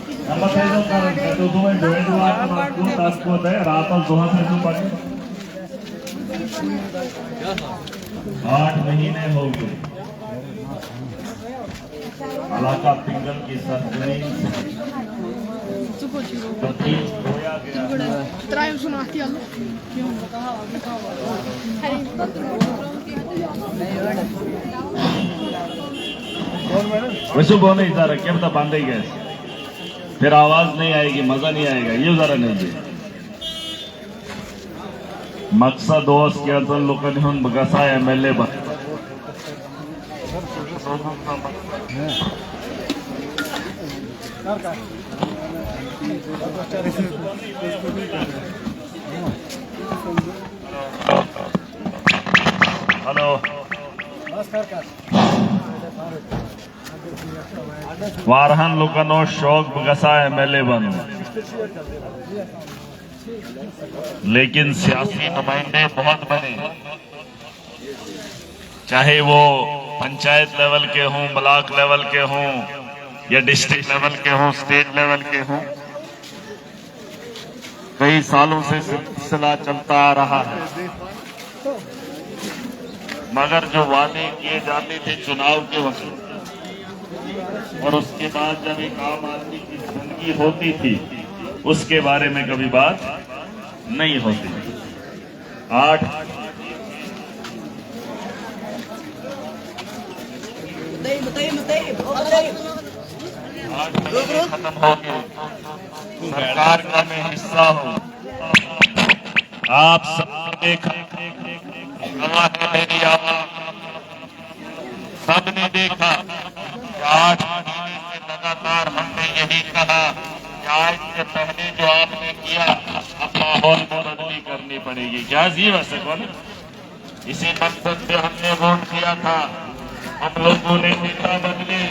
Namatay karon katutuman join dua at magkung task po tayo ratal duha sa ito pag 8 महीने हो गए अलाका पिंगल की सरजमीन खोया गया। Traem suno aqui allo. वैसे वो नहीं जरा क्या बता बांधे गए फिर आवाज नहीं आएगी मजा नहीं आएगा ये जरा नहीं जी मकसद दोस्त क्या तो लोकांनी होऊन बघा एमएलए बन हेलो वारहान लोकांनो शौक बघा एमएलए बन लेकिन सियासी नुमाइंदे बहुत बने चाहे वो पंचायत लेवल के हों ब्लॉक लेवल के हों या डिस्ट्रिक्ट लेवल के हों स्टेट लेवल के हों कई सालों से सिलसिला चलता आ रहा है मगर जो वादे किए जाते थे चुनाव के वक्त और उसके बाद जब एक आम आदमी की जिंदगी होती थी उसके बारे में कभी बात नहीं होती। 8 खत्म हो गए सरकार का मैं हिस्सा हूँ आप सब देखा मेरी आवाज सबने देखा 8 महीने से लगातार हमने यही कहा कि आज से पहले जो आपने किया अब माहौल में बदली करनी पड़ेगी क्या जी वैसे कौन इसी मकसद से हमने वोट किया था हम लोगों ने नेता बदले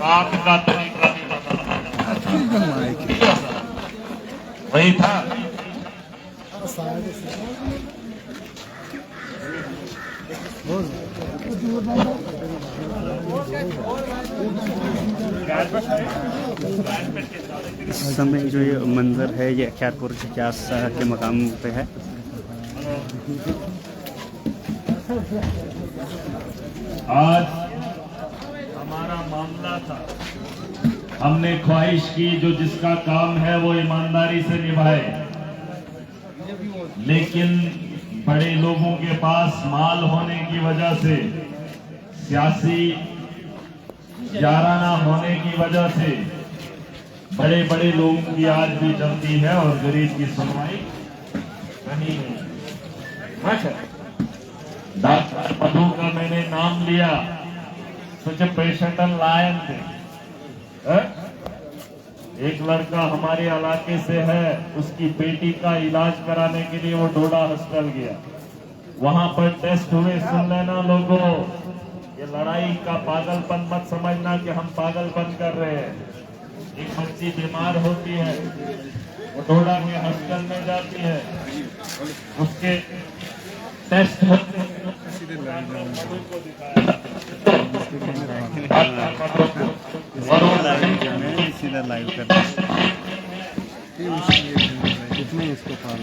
काम का तरीका भी बदला वही था इस समय जो ये मंजर है ये अख्यारपुर के मकाम पे है। आज हमारा मामला था हमने ख्वाहिश की जो जिसका काम है वो ईमानदारी से निभाए लेकिन बड़े लोगों के पास माल होने की वजह से सियासी याराना होने की वजह से बड़े बड़े लोगों की आज भी चलती है और गरीब की सुनवाई नहीं है। डॉक्टर मधु का मैंने नाम लिया सच पेशेंट लायन थे एक लड़का हमारे इलाके से है उसकी बेटी का इलाज कराने के लिए वो डोडा हॉस्पिटल गया वहां पर टेस्ट हुए सुन लेना लोगों ये लड़ाई का पागलपन मत समझना कि हम पागलपन कर रहे हैं एक बच्ची बीमार होती है वो डोडा के हॉस्पिटल में जाती है उसके टेस्ट होते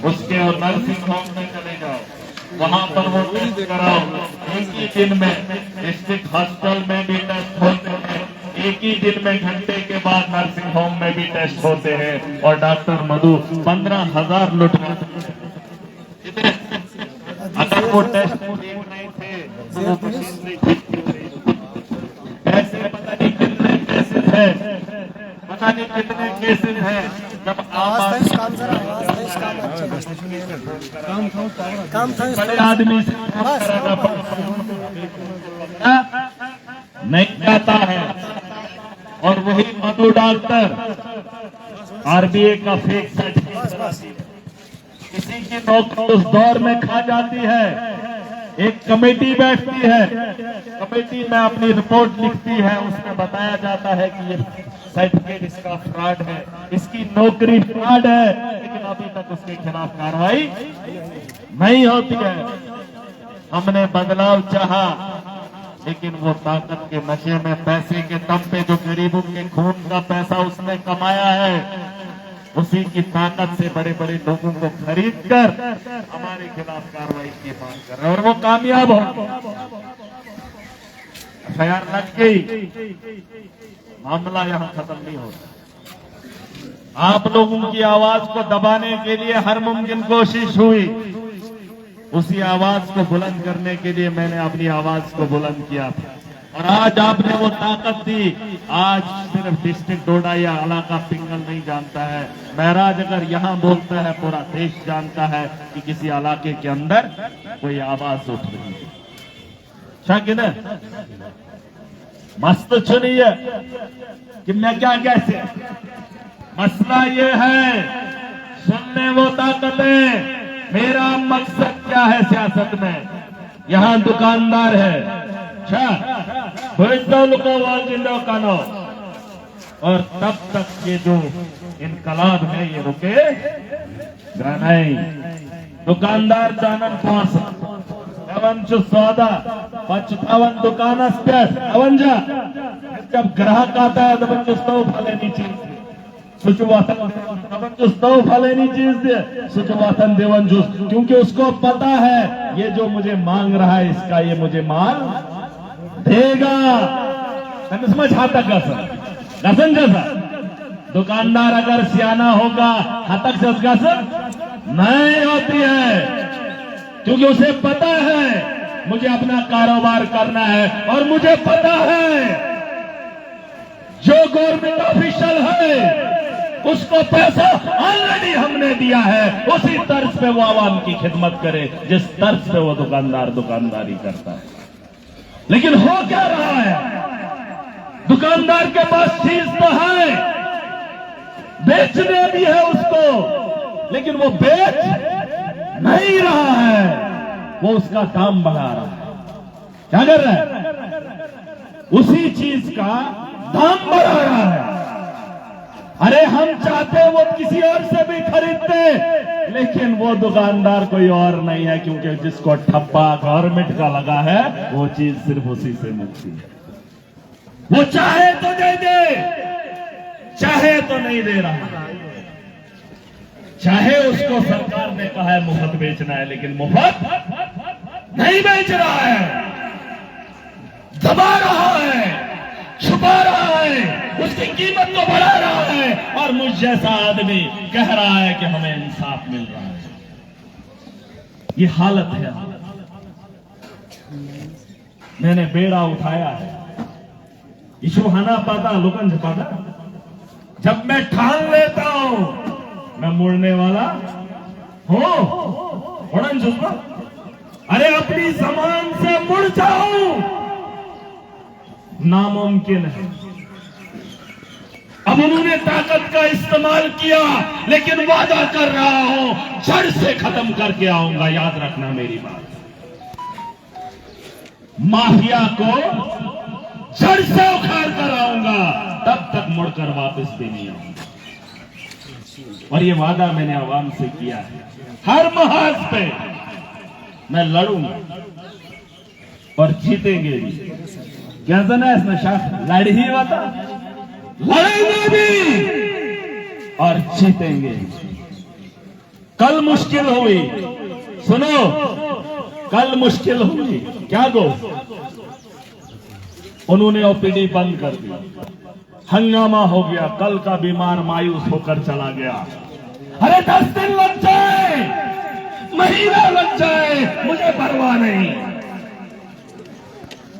उसके और नर्सिंग होम में चले जाओ वहां पर वो टेस्ट कराओ एक ही दिन में डिस्ट्रिक्ट हॉस्पिटल में भी टेस्ट होते हैं एक ही दिन में घंटे के बाद नर्सिंग होम में भी टेस्ट होते हैं और डॉक्टर मधु 15,000 लुट अगर वो टेस्ट देख रहे थे ऐसे पता नहीं कितने केसेस है पता नहीं कितने केसेस हैं जब बड़े आदमी से नहीं जाता है और वही मधु डॉक्टर आरबीए का फेक सर्टिफिकेट किसी की नौकरी उस दौर में खा जाती है एक कमेटी बैठती है कमेटी में अपनी रिपोर्ट लिखती है उसमें बताया जाता है कि ये सर्टिफिकेट इसका फ्रॉड है इसकी नौकरी फ्रॉड है लेकिन अभी तक उसके खिलाफ कार्रवाई नहीं होती है हमने बदलाव चाहा लेकिन वो ताकत के नशे में पैसे के दम पे जो गरीबों के खून का पैसा उसने कमाया है, उसी की ताकत से बड़े बड़े लोगों को खरीद कर हमारे खिलाफ कार्रवाई की मांग कर रहे हैं, और वो कामयाब हो। FIR लग गई, मामला यहां खत्म नहीं होता। आप लोगों की आवाज को दबाने के लिए हर मुमकिन कोशिश हुई, उसी आवाज को बुलंद करने के लिए मैंने अपनी आवाज को बुलंद किया था, और आज आपने वो ताकत दी। आज सिर्फ डिस्ट्रिक्ट डोडा या इलाका पिंगल नहीं जानता है, महराज अगर यहां बोलता है पूरा देश जानता है कि किसी इलाके के अंदर कोई आवाज उठ रही है। शाकिन मस्त चुनिए कि मैं क्या कैसे, मसला ये है सुनने वो ताकतें। मेरा मकसद क्या है सियासत में? यहां दुकानदार है, कानो, और तब तक ये जो इनकलाब है ये रुके नहीं। दुकानदार जानन पहुंच सौदा 55 दुकान जब ग्राहक आता है तो बच्चों फलेनी चीज फलेनी चीज सुचवातन देवन जूस, क्योंकि उसको पता है ये जो मुझे मांग रहा है इसका ये मुझे माल देगा। समझ हाथक गसन जैसा दुकानदार अगर सियाना होगा हाथक से गसन नहीं होती है, क्योंकि उसे पता है मुझे अपना कारोबार करना है, और मुझे पता है जो गवर्नमेंट ऑफिशियल है उसको पैसा ऑलरेडी हमने दिया है, उसी तर्ज पे वो आवाम की खिदमत करे जिस तर्ज पे वो दुकानदार दुकानदारी करता है। लेकिन हो क्या रहा है? दुकानदार के पास चीज तो है, बेचने भी है उसको, लेकिन वो बेच नहीं रहा है, वो उसका दाम बढ़ा रहा है। क्या कर रहा है? उसी चीज का दाम बढ़ा रहा है। अरे हम चाहते वो किसी और से भी खरीदते, लेकिन वो दुकानदार कोई और नहीं है, क्योंकि जिसको ठप्पा गवर्नमेंट का लगा है वो चीज सिर्फ उसी से मिलती है। वो चाहे तो दे दे, चाहे तो नहीं दे रहा। चाहे उसको सरकार ने कहा है मुफ्त बेचना है, लेकिन मुफ्त नहीं बेच रहा है, दबा रहा है, छुपा रहा है, उसकी कीमत को बढ़ा रहा है, और मुझ जैसा आदमी कह रहा है कि हमें इंसाफ मिल रहा है। ये हालत है। मैंने बेड़ा उठाया है, इशुहाना पाता लोकन झपाता। जब मैं ठान लेता हूं मैं मुड़ने वाला हूं, अरे अपनी जमान से मुड़ जाऊं नामुमकिन है। अब उन्होंने ताकत का इस्तेमाल किया, लेकिन वादा कर रहा हूं जड़ से खत्म करके आऊंगा। याद रखना मेरी बात, माफिया को जड़ से उखाड़ कर आऊंगा, तब तक मुड़कर वापस भी नहीं आऊंगा। और ये वादा मैंने आवाम से किया है, हर महाज पे मैं लड़ूंगा और जीतेंगे भी। क्या जाना है इसमें शाख लड़ ही वाता, लड़ेंगे भी और जीतेंगे। कल मुश्किल हुई, सुनो, कल मुश्किल हुई। क्या गो, उन्होंने ओपीडी बंद कर दी, हंगामा हो गया, कल का बीमार मायूस होकर चला गया। अरे 10 दिन लग जाए, महीना लग जाए, मुझे परवाह नहीं,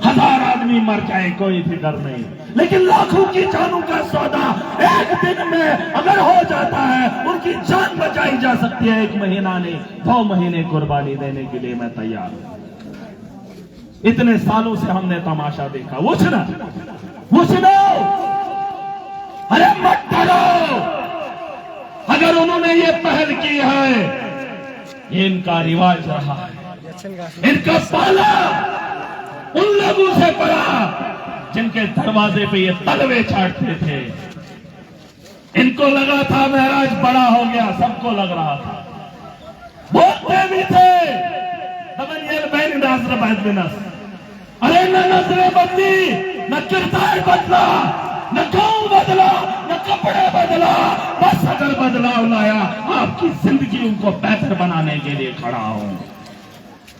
1000 आदमी मर जाए कोई फिक्र नहीं, लेकिन लाखों की जानों का सौदा एक दिन में अगर हो जाता है, उनकी जान बचाई जा सकती है। 1 महीना नहीं, 2 महीने कुर्बानी देने के लिए मैं तैयार हूं। इतने सालों से हमने तमाशा देखा। पूछना, अरे मत करो। अगर उन्होंने ये पहल की है, ये इनका रिवाज रहा है, इनका पाला उन लोगों से पड़ा जिनके दरवाजे पे ये तलवे चाटते थे। इनको लगा था महराज बड़ा हो गया, सबको लग रहा था, बोलते भी थे अरे न नजरें बदली, न किरदार बदला, न गाँव बदला, न कपड़े बदला, बस अगर बदलाव लाया आपकी जिंदगी को बेहतर बनाने के लिए खड़ा हूं।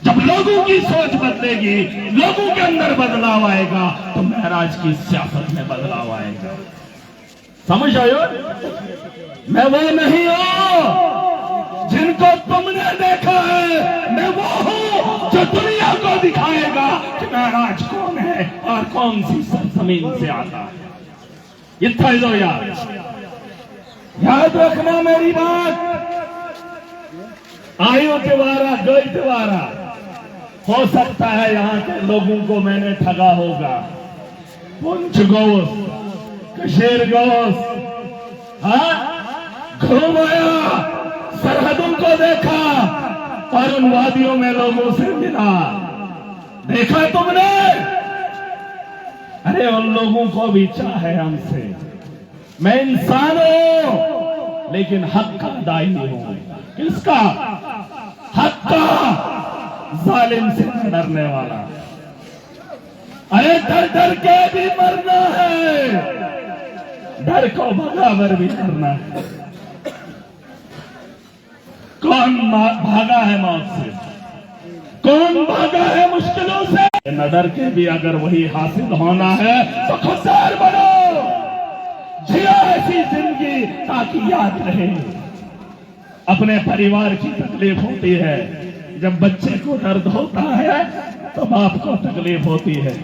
जब लोगों की सोच बदलेगी, लोगों के अंदर बदलाव आएगा, तो महराज की सियासत में बदलाव आएगा। समझ आयो? मैं वो नहीं हूं जिनको तुमने देखा है, मैं वो हूं जो दुनिया को दिखाएगा कि महराज कौन है और कौन सी सरजमीन से आता है। इतना ही लो याद रखना मेरी बात। आयु तिवारा, गई तिवारा, हो सकता है यहाँ के लोगों को मैंने ठगा होगा। पुंछ गोश, कशेर गोश, हाँ, घूम आया, सरहदों को देखा और उन वादियों में लोगों से मिला। देखा तुमने? अरे उन लोगों को भी चाहे हमसे। मैं इंसान हूं लेकिन हक का दाई हूं। किसका? हक का, जालिम से डरने वाला। अरे डर डर के भी मरना है, डर को बराबर भी करना है। कौन भागा है मौत से? कौन भागा है मुश्किलों से? न डर के भी अगर वही हासिल होना है तो खुददार बनो, जियो ऐसी जिंदगी ताकि याद रहे। अपने परिवार की तकलीफ होती है, जब बच्चे को दर्द होता है तो बाप को तकलीफ होती है।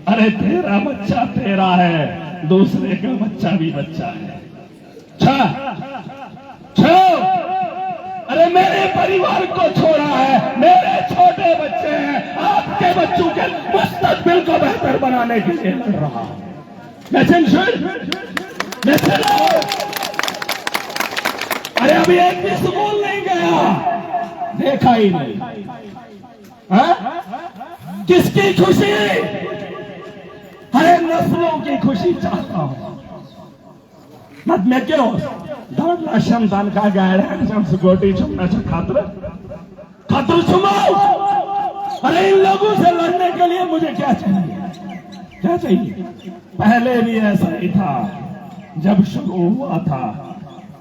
अरे तेरा बच्चा तेरा है, दूसरे का बच्चा भी बच्चा है। अरे मेरे परिवार को छोड़ा है, मेरे छोटे बच्चे हैं, आपके बच्चों के मुस्तकबिल को बेहतर बनाने के लिए लड़ रहा हूं। अरे अभी एक भी स्कूल नहीं गया, देखा ही नहीं। किसकी खुशी? अरे नस्लों की खुशी चाहता हूं। मत मैं क्यों दान दान का गायम सुगोटी चुमना खातर खातर सुमाओ। अरे इन लोगों से लड़ने के लिए मुझे क्या चाहिए? क्या चाहिए? पहले भी ऐसा ही था जब शुरू हुआ था।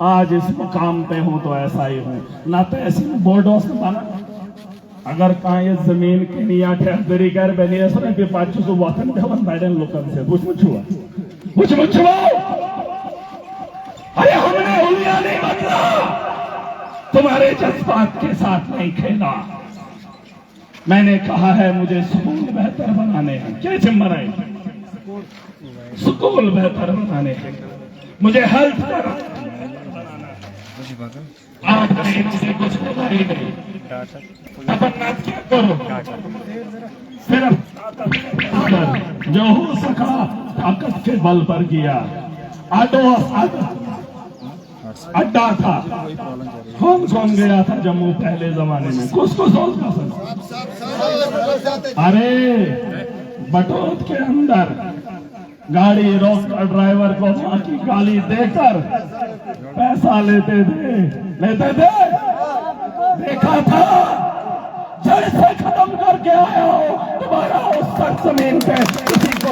आज इस मुकाम पे हूं तो ऐसा ही हूं ना। तहसील बोर्डों से बना अगर कहा ये जमीन के नहीं आठे अदरी कर बनी है पाचू सो वतन भवन बैठन लोगों से बुझ अरे हमने उंगलियां नहीं बदला, तुम्हारे जज्बात के साथ नहीं खेला। मैंने कहा है मुझे स्कूल बेहतर बनाने हैं। क्या जिम्मा है? स्कूल बेहतर बनाने हैं, मुझे हेल्थ आप मुझे कुछ बोला ही नहीं। क्या करो, सिर्फ जो हो सका ताकत के बल पर किया। अड्डा था, कौन कौन गया था जम्मू पहले जमाने में? कुछ अरे बटोत के अंदर गाड़ी रोककर ड्राइवर को वहां की गाली देकर पैसा लेते थे। देखा था, जड़ से खत्म करके आया हो। तुम्हारा उस सख्त जमीन पे किसी को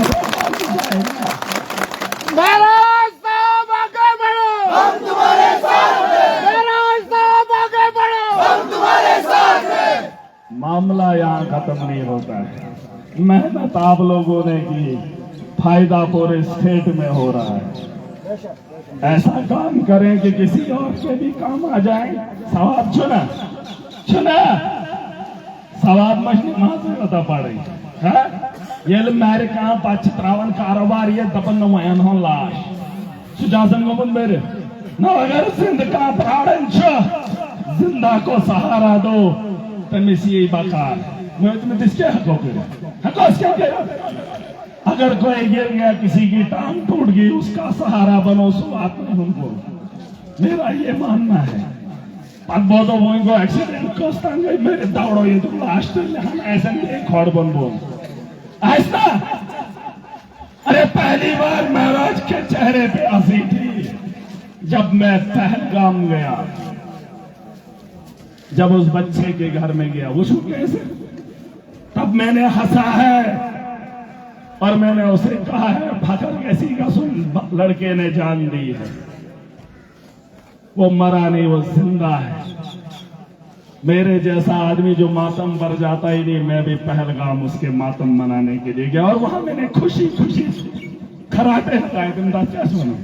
महाराज साहब आगे बढ़ो, हम तुम्हारे साथ हैं। महाराज साहब आगे बढ़ो, हम तुम्हारे साथ हैं। मामला यहाँ खत्म नहीं होता है। मेहनत आप लोगों ने की, फायदा पूरे स्टेट में हो रहा है। ऐसा काम करें कि किसी और के भी काम आ जाए। सवाब चुना सवाब मछली मात्र पता पड़े है। ये मेरे कहा पाचित्रावन कारोबार ये दपन वयन हो लाश सुजासन को मेरे न अगर सिंध का प्राण जिंदा को सहारा दो तमिसी बकार मैं तुम्हें किसके हकों के अगर कोई गिर गया, किसी की टांग टूट गई, उसका सहारा बनो। सुबात में उनको मेरा ये मानना है। बहुत को एक्सीडेंट कोस्तांगे मेरे दौड़ो ये तो लास्ट हम ऐसे नहीं खोड़ बन बोल ऐसा। अरे पहली बार महाराज के चेहरे पे हंसी थी जब मैं पहलगाम गया, जब उस बच्चे के घर में गया। उसको कैसे तब मैंने हंसा है और मैंने उसे कहा है भाकर कैसी का सुन, लड़के ने जान दी है, वो मरा नहीं, वो जिंदा है। मेरे जैसा आदमी जो मातम पर जाता ही नहीं, मैं भी पहलगाम उसके मातम मनाने के लिए गया और वहां मैंने खुशी खुशी खराटे लगाए। जिंदा क्या सुना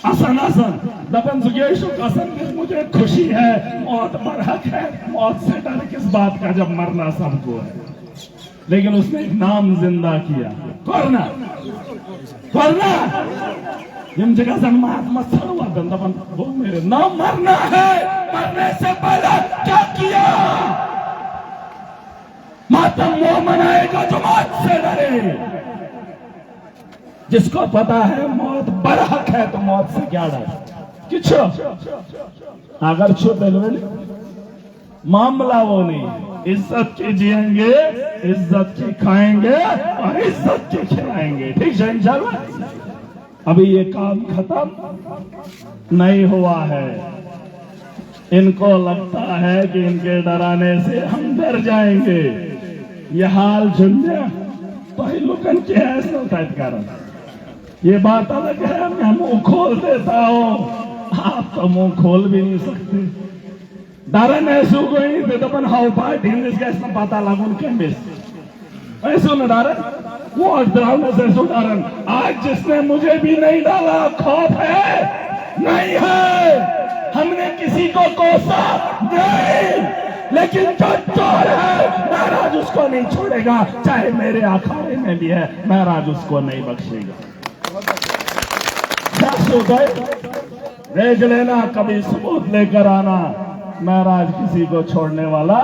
आसन आसन दफन सुगेशुक आसन में मुझे खुशी है, मौत बरहक है, मौत से डर किस बात का जब मरना सबको है। लेकिन उसने एक नाम जिंदा किया, करना करना जिन जगह से महात्मा सर्वा दंडवन, वो मेरे नाम मरना है। मरने से पहले क्या किया? मातम वो मनाएगा जो मौत से डरे। जिसको पता है मौत बरहक है तो मौत से क्या डर? किछ अगर छो दिलवेल मामला वो नहीं, इज्जत की जिएंगे, इज्जत की खाएंगे और इज्जत की खिलाएंगे। ठीक है इंशाल्लाह। अभी ये काम खत्म नहीं हुआ है। इनको लगता है कि इनके डराने से हम डर जाएंगे। ये हाल सुनने पहलुकन के ऐसा होता है कारण। ये बात अलग है, मैं मुंह खोल देता हूं, आप तो मुंह खोल भी नहीं सकते। डरन ऐसू कोई बेदपन हाउ पार्ट हिंदिस का इसमें पता लागून केमिस ऐसो न डरन, वो डराने से ऐसो डरन। आज जिसने मुझे भी नहीं डाला, खौफ है नहीं है, हमने किसी को कोसा नहीं, लेकिन जो चोर है महाराज उसको नहीं छोड़ेगा, चाहे मेरे अखाड़े में भी है, महाराज उसको नहीं बख्शेगा। देख लेना, कभी सबूत लेकर आना, महाराज किसी को छोड़ने वाला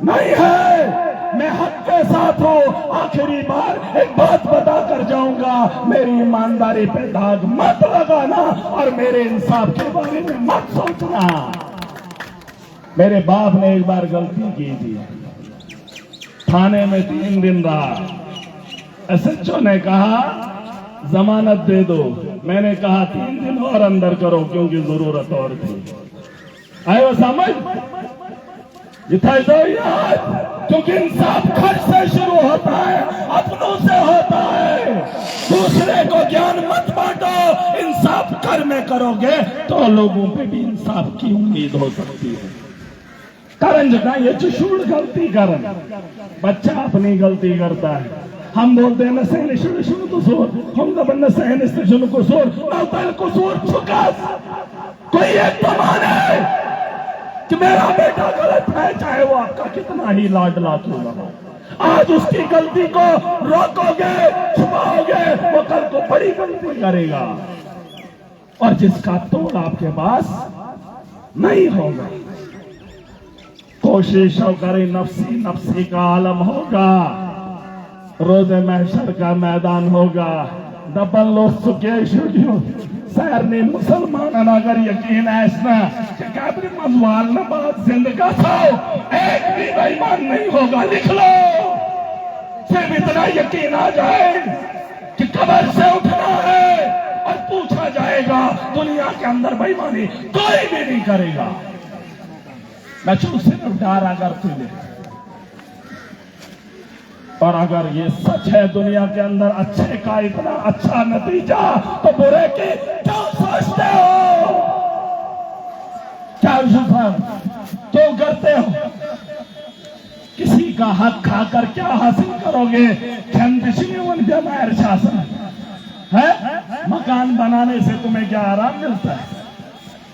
नहीं है। मैं हक के साथ हूं। आखिरी बार एक बात बता कर जाऊंगा, मेरी ईमानदारी पे दाग मत लगाना और मेरे इंसाफ के बारे में मत सोचना। मेरे बाप ने एक बार गलती की थी, थाने में 3 दिन रहा। एसएचओ ने कहा जमानत दे दो, मैंने कहा 3 दिन और अंदर करो क्योंकि जरूरत और थी। आए वो समझ जितना दो याद, क्योंकि इंसाफ घर से शुरू होता है, अपनों से होता है। दूसरे को ज्ञान मत बांटो, इंसाफ घर में करोगे तो लोगों पे भी इंसाफ की उम्मीद हो सकती है। कारण जगह ये चुशूड़ गलती करन, बच्चा अपनी गलती करता है। हम बोलते हैं न सहन शुरू तो सोर, हम न सहन शुरू को सोर को सोर चुका। कोई एक तो माने कि मेरा बेटा गलत है, चाहे वो आपका कितना ही लाडला क्यों ना हो। आज उसकी गलती को रोकोगे, छुपाओगे, वो कल को बड़ी गलती करेगा और जिसका तोड़ आपके पास नहीं होगा। कोशिश करें, नफ्सी नफ्सी का आलम होगा, रोज़े महशर का मैदान होगा। दबल लो सुके शुरू सैर ने मुसलमान अगर यकीन है इसमें कि काबरी मजवाल न बात जिंदगा था, एक भी बेईमान नहीं होगा। लिख लो, सिर्फ इतना यकीन आ जाए कि कब्र से उठना है और पूछा जाएगा, दुनिया के अंदर बेईमानी कोई भी नहीं करेगा। मैं सिर्फ डरा करती हूँ। और अगर ये सच है दुनिया के अंदर अच्छे का इतना अच्छा नतीजा, तो बुरे की क्यों सोचते हो? क्या क्यों करते हो? किसी का हक खाकर क्या हासिल करोगे? शासन है, मकान बनाने से तुम्हें क्या आराम मिलता है?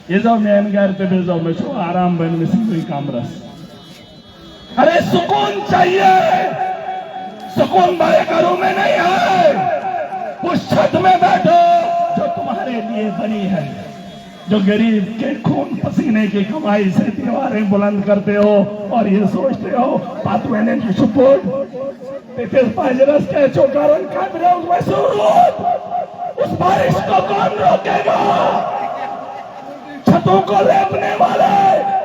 ये जो मैं घर पे जाओ मैं छो आराम बन में कोई काम रस। अरे सुकून चाहिए, सुकून बड़े घरों में नहीं है। उस छत में बैठो जो तुम्हारे लिए बनी है, जो गरीब के खून पसीने की कमाई से दीवारें बुलंद करते हो और ये सोचते हो पातवेने की सपोर्ट के चौकारण उस बारिश को कौन रोकेगा? छतों को लेपने वाले,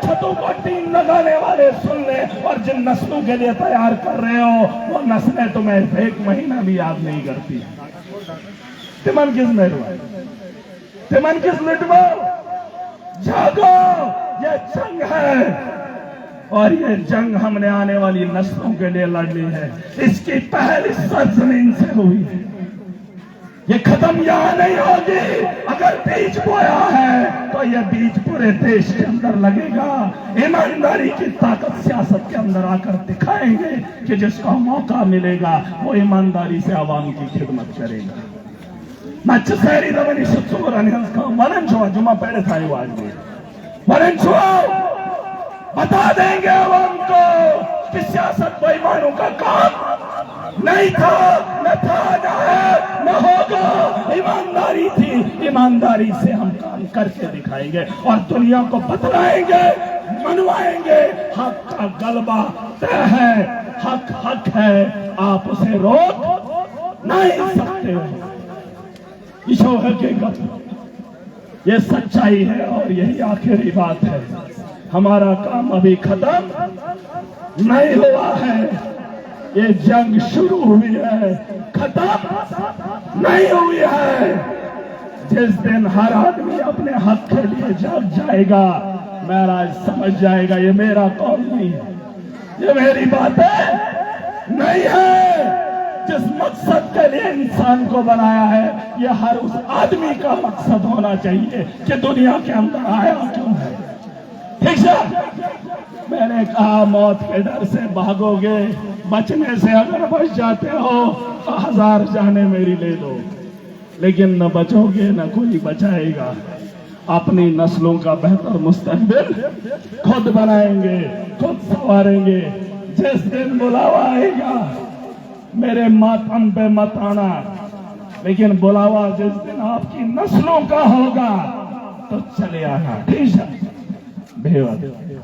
छतों को टीन लगाने वाले सुन ले, और जिन नस्लों के लिए तैयार कर रहे हो वो नस्लें तुम्हें 1 महीना भी याद नहीं करती। तिमन किस में हुआ, तिमन किस लिटवा? जागो, ये जंग है, और ये जंग हमने आने वाली नस्लों के लिए लड़नी है। इसकी पहल इस सरजमीन से हुई है, ये खत्म यहाँ नहीं होगी। अगर बीज बोया है तो ये बीज पूरे देश के अंदर लगेगा। ईमानदारी की ताकत सियासत के अंदर आकर दिखाएंगे कि जिसका मौका मिलेगा वो ईमानदारी से आवाम की खिदमत करेगा। मच्छरी दबनी सुसुरानी का मरण छुआ जुमा पहले था वो आज भी मरण छुआ बता देंगे आवाम को कि सियासत बेईमानों का काम नहीं था, न था, न है, न होगा। ईमानदारी थी, ईमानदारी से हम काम करके दिखाएंगे और दुनिया को बतलाएंगे, मनवाएंगे। हक का गलबा तय है, हक हक है, आप उसे रोक नहीं सकते। ईशो हकीकत, ये सच्चाई है और यही आखिरी बात है। हमारा काम अभी खत्म नहीं हुआ है, ये जंग शुरू हुई है, खत्म नहीं हुई है। जिस दिन हर आदमी अपने हक के लिए जग जाएगा, महाराज समझ जाएगा ये मेरा कौम नहीं है, ये मेरी बातें नहीं है। जिस मकसद के लिए इंसान को बनाया है, ये हर उस आदमी का मकसद होना चाहिए कि दुनिया के अंदर आया क्यों है। ठीक है, मैंने कहा मौत के डर से भागोगे, बचने से अगर बच जाते हो तो 1000 जाने मेरी ले लो, लेकिन न बचोगे न कोई बचाएगा। अपनी नस्लों का बेहतर मुस्तकबिल खुद बनाएंगे, खुद संवारेंगे। जिस दिन बुलावा आएगा मेरे मातम पे मत आना, लेकिन बुलावा जिस दिन आपकी नस्लों का होगा तो चले आना। ठीक है, बेवजह